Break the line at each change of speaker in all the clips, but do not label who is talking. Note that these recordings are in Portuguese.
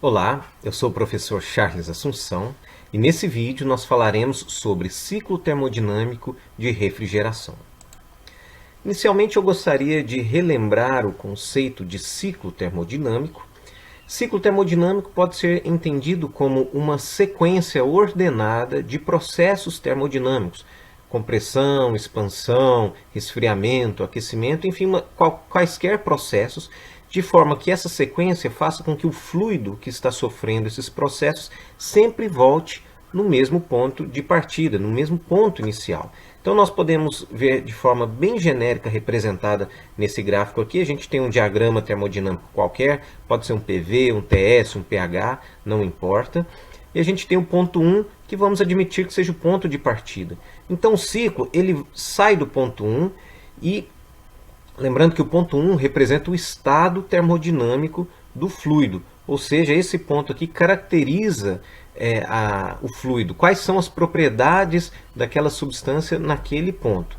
Olá, eu sou o professor Charles Assunção e nesse vídeo nós falaremos sobre ciclo termodinâmico de refrigeração. Inicialmente eu gostaria de relembrar o conceito de ciclo termodinâmico. Ciclo termodinâmico pode ser entendido como uma sequência ordenada de processos termodinâmicos, compressão, expansão, resfriamento, aquecimento, enfim, quaisquer processos, de forma que essa sequência faça com que o fluido que está sofrendo esses processos sempre volte no mesmo ponto de partida, no mesmo ponto inicial. Então nós podemos ver de forma bem genérica representada nesse gráfico aqui. A gente tem um diagrama termodinâmico qualquer, pode ser um PV, um TS, um pH, não importa. E a gente tem o ponto 1, que vamos admitir que seja o ponto de partida. Então o ciclo ele sai do ponto 1 e lembrando que o ponto 1 representa o estado termodinâmico do fluido, ou seja, esse ponto aqui caracteriza o fluido, quais são as propriedades daquela substância naquele ponto.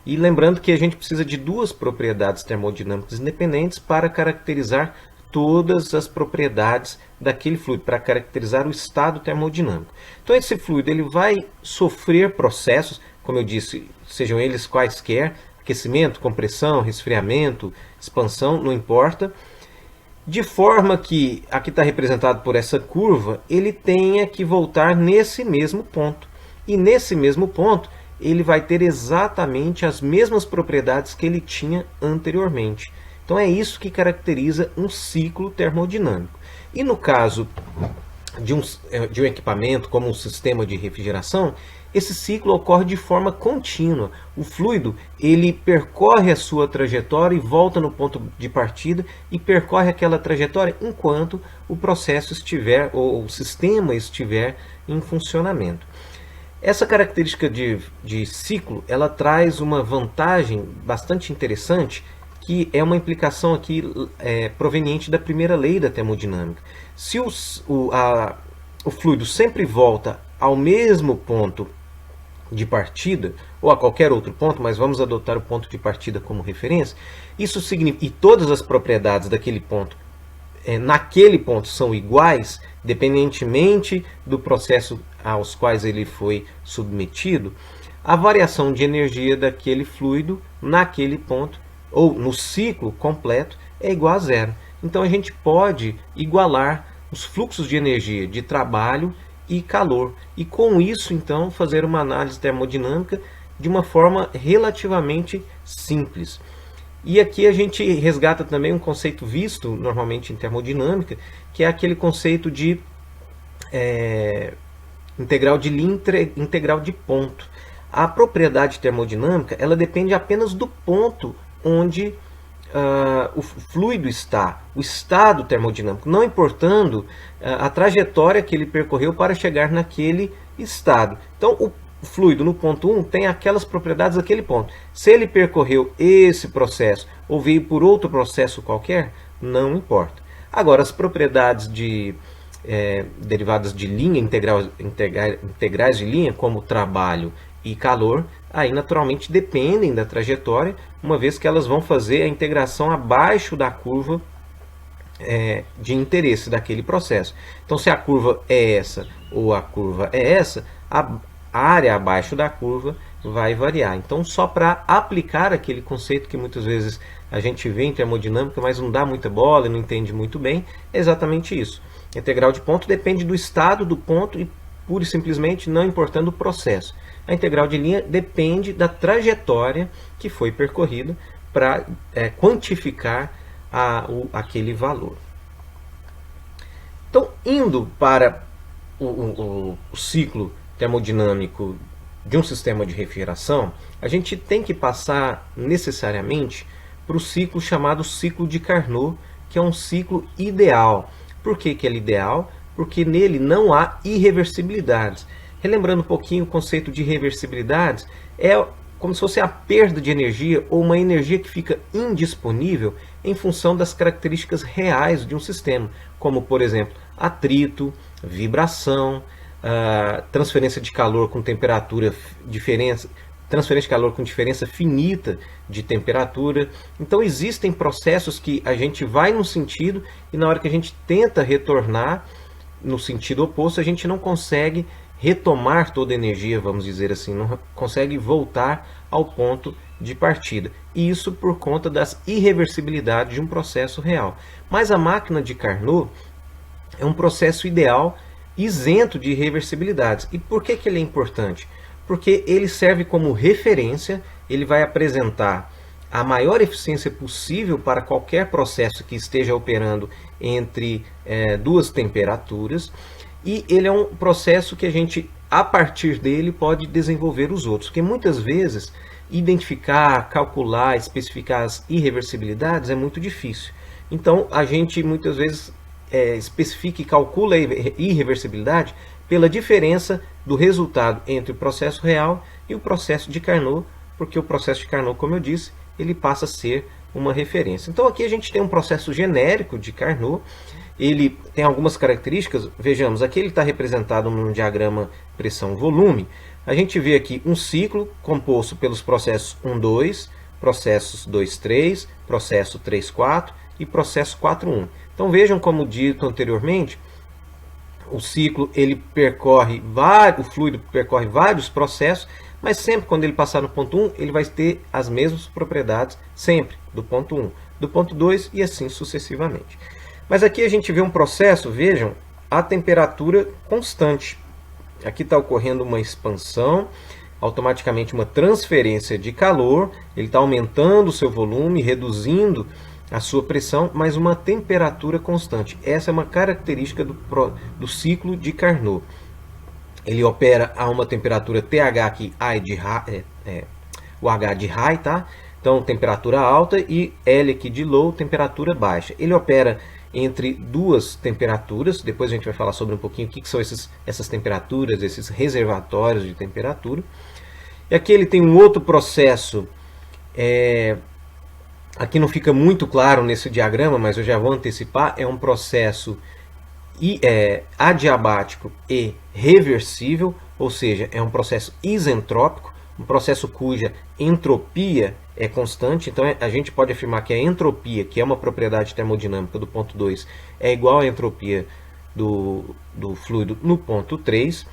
E lembrando que a gente precisa de duas propriedades termodinâmicas independentes para caracterizar todas as propriedades daquele fluido, para caracterizar o estado termodinâmico. Então esse fluido ele vai sofrer processos, como eu disse, sejam eles quaisquer, aquecimento, compressão, resfriamento, expansão, não importa, de forma que, aqui está representado por essa curva, ele tenha que voltar nesse mesmo ponto. E nesse mesmo ponto, ele vai ter exatamente as mesmas propriedades que ele tinha anteriormente. Então é isso que caracteriza um ciclo termodinâmico. E no caso de um equipamento como um sistema de refrigeração, esse ciclo ocorre de forma contínua. O fluido ele percorre a sua trajetória e volta no ponto de partida e percorre aquela trajetória enquanto o processo estiver, ou o sistema estiver em funcionamento. Essa característica de ciclo ela traz uma vantagem bastante interessante, que é uma implicação aqui proveniente da primeira lei da termodinâmica. Se o fluido sempre volta ao mesmo ponto de partida, ou a qualquer outro ponto, mas vamos adotar o ponto de partida como referência, isso significa, e todas as propriedades daquele ponto, naquele ponto são iguais, independentemente do processo aos quais ele foi submetido, a variação de energia daquele fluido naquele ponto, ou no ciclo completo, é igual a zero. Então a gente pode igualar os fluxos de energia de trabalho e calor, e com isso então fazer uma análise termodinâmica de uma forma relativamente simples. E aqui a gente resgata também um conceito visto normalmente em termodinâmica, que é aquele conceito de integral de linha, integral de ponto. A propriedade termodinâmica ela depende apenas do ponto onde o fluido está, o estado termodinâmico, não importando a trajetória que ele percorreu para chegar naquele estado. Então, o fluido no ponto 1 tem aquelas propriedades daquele ponto. Se ele percorreu esse processo ou veio por outro processo qualquer, não importa. Agora, as propriedades derivadas de linha, integrais de linha, como trabalho e calor, aí naturalmente dependem da trajetória, uma vez que elas vão fazer a integração abaixo da curva de interesse daquele processo. Então, se a curva é essa ou a curva é essa, a área abaixo da curva vai variar. Então, só para aplicar aquele conceito que muitas vezes a gente vê em termodinâmica, mas não dá muita bola e não entende muito bem, é exatamente isso. A integral de ponto depende do estado do ponto e pura e simplesmente não importando o processo. A integral de linha depende da trajetória que foi percorrida para quantificar aquele valor. Então, indo para o ciclo termodinâmico de um sistema de refrigeração, a gente tem que passar necessariamente para o ciclo chamado ciclo de Carnot, que é um ciclo ideal. Por que ele é ideal? Porque nele não há irreversibilidades. Relembrando um pouquinho o conceito de reversibilidades, é como se fosse a perda de energia ou uma energia que fica indisponível em função das características reais de um sistema, como, por exemplo, atrito, vibração, transferência de calor com temperatura transferência de calor com diferença finita de temperatura. Então existem processos que a gente vai num sentido e na hora que a gente tenta retornar no sentido oposto, a gente não consegue retomar toda a energia, vamos dizer assim, não consegue voltar ao ponto de partida. E isso por conta das irreversibilidades de um processo real. Mas a máquina de Carnot é um processo ideal, isento de irreversibilidades. E por que ele é importante? Porque ele serve como referência, ele vai apresentar a maior eficiência possível para qualquer processo que esteja operando entre duas temperaturas, e ele é um processo que a gente, a partir dele, pode desenvolver os outros, porque muitas vezes identificar, calcular, especificar as irreversibilidades é muito difícil. Então a gente muitas vezes especifica e calcula a irreversibilidade pela diferença do resultado entre o processo real e o processo de Carnot, porque o processo de Carnot, como eu disse, ele passa a ser uma referência. Então aqui a gente tem um processo genérico de Carnot, ele tem algumas características. Vejamos, aqui ele está representado num diagrama pressão-volume. A gente vê aqui um ciclo composto pelos processos 1,2, processos 2,3, processo 3,4 e processo 4,1. Então vejam, como dito anteriormente, o ciclo ele percorre o fluido percorre vários processos, mas sempre quando ele passar no ponto 1, ele vai ter as mesmas propriedades, sempre do ponto 1, do ponto 2 e assim sucessivamente. Mas aqui a gente vê um processo, vejam, a temperatura constante. Aqui está ocorrendo uma expansão, automaticamente uma transferência de calor, ele está aumentando o seu volume, reduzindo a sua pressão, mas uma temperatura constante. Essa é uma característica do ciclo de Carnot. Ele opera a uma temperatura TH, que o H de high, tá? Então temperatura alta, e L aqui de low, temperatura baixa. Ele opera entre duas temperaturas, depois a gente vai falar sobre um pouquinho o que são essas temperaturas, esses reservatórios de temperatura. E aqui ele tem um outro processo, aqui não fica muito claro nesse diagrama, mas eu já vou antecipar, é um processo adiabático e reversível, ou seja, é um processo isentrópico, um processo cuja entropia é constante. Então a gente pode afirmar que a entropia, que é uma propriedade termodinâmica do ponto 2, é igual à entropia do fluido no ponto 3.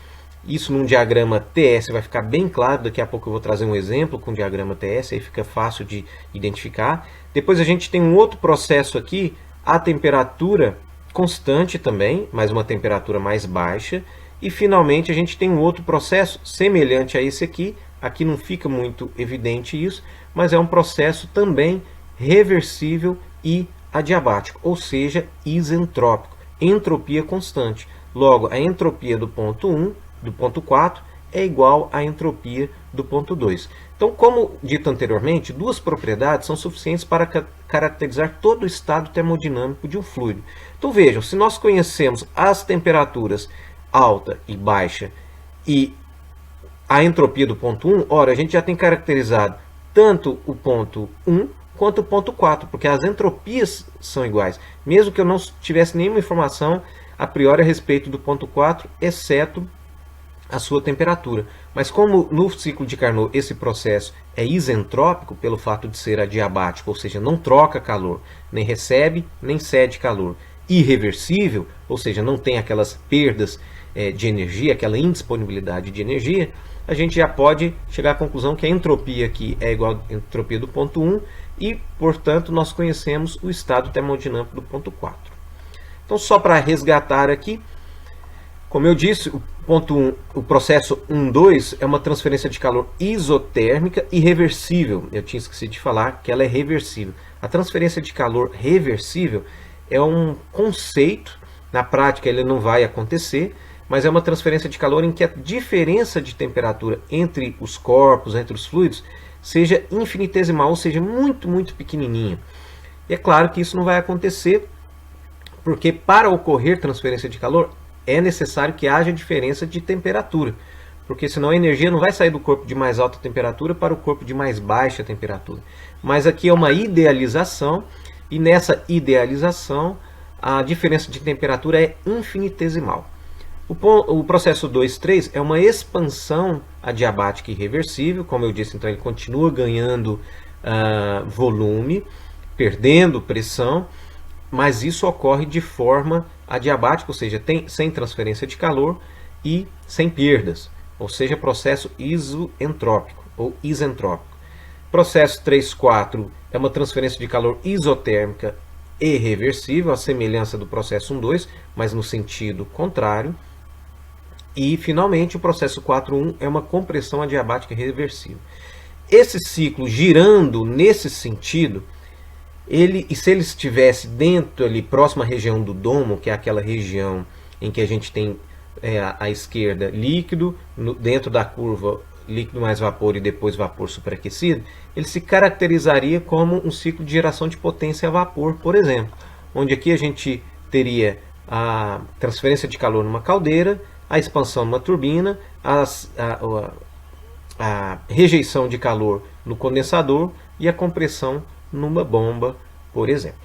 Isso num diagrama TS vai ficar bem claro, daqui a pouco eu vou trazer um exemplo com o diagrama TS, aí fica fácil de identificar. Depois a gente tem um outro processo aqui, a temperatura constante também, mas uma temperatura mais baixa. E finalmente a gente tem um outro processo semelhante a esse aqui, aqui não fica muito evidente isso, mas é um processo também reversível e adiabático, ou seja, isentrópico, entropia constante. Logo, a entropia do ponto 1, do ponto 4, é igual à entropia do ponto 2. Então, como dito anteriormente, duas propriedades são suficientes para caracterizar todo o estado termodinâmico de um fluido. Então vejam, se nós conhecemos as temperaturas alta e baixa e a entropia do ponto 1, ora, a gente já tem caracterizado tanto o ponto 1 quanto o ponto 4, porque as entropias são iguais, mesmo que eu não tivesse nenhuma informação a priori a respeito do ponto 4, exceto a sua temperatura. Mas como no ciclo de Carnot esse processo é isentrópico, pelo fato de ser adiabático, ou seja, não troca calor, nem recebe, nem cede calor, irreversível, ou seja, não tem aquelas perdas de energia, aquela indisponibilidade de energia, a gente já pode chegar à conclusão que a entropia aqui é igual à entropia do ponto 1 e, portanto, nós conhecemos o estado termodinâmico do ponto 4. Então, só para resgatar aqui, como eu disse, o ponto 1, o processo 1,2 é uma transferência de calor isotérmica e reversível. Eu tinha esquecido de falar que ela é reversível. A transferência de calor reversível é um conceito, na prática ele não vai acontecer, mas é uma transferência de calor em que a diferença de temperatura entre os corpos, entre os fluidos, seja infinitesimal, ou seja, muito, muito pequenininha. E é claro que isso não vai acontecer, porque para ocorrer transferência de calor, é necessário que haja diferença de temperatura, porque senão a energia não vai sair do corpo de mais alta temperatura para o corpo de mais baixa temperatura. Mas aqui é uma idealização, e nessa idealização a diferença de temperatura é infinitesimal. O processo 2.3 é uma expansão adiabática irreversível, como eu disse, então ele continua ganhando volume, perdendo pressão, mas isso ocorre de forma adiabática, ou seja, sem transferência de calor e sem perdas, ou seja, processo isoentrópico ou isentrópico. Processo 3.4 é uma transferência de calor isotérmica e reversível, a semelhança do processo 1.2, mas no sentido contrário. E, finalmente, o processo 4.1 é uma compressão adiabática reversível. Esse ciclo girando nesse sentido, e se ele estivesse dentro, ali, próximo à região do domo, que é aquela região em que a gente tem à esquerda líquido, dentro da curva líquido mais vapor e depois vapor superaquecido, ele se caracterizaria como um ciclo de geração de potência a vapor, por exemplo, onde aqui a gente teria a transferência de calor numa caldeira, a expansão numa turbina, a rejeição de calor no condensador e a compressão numa bomba, por exemplo.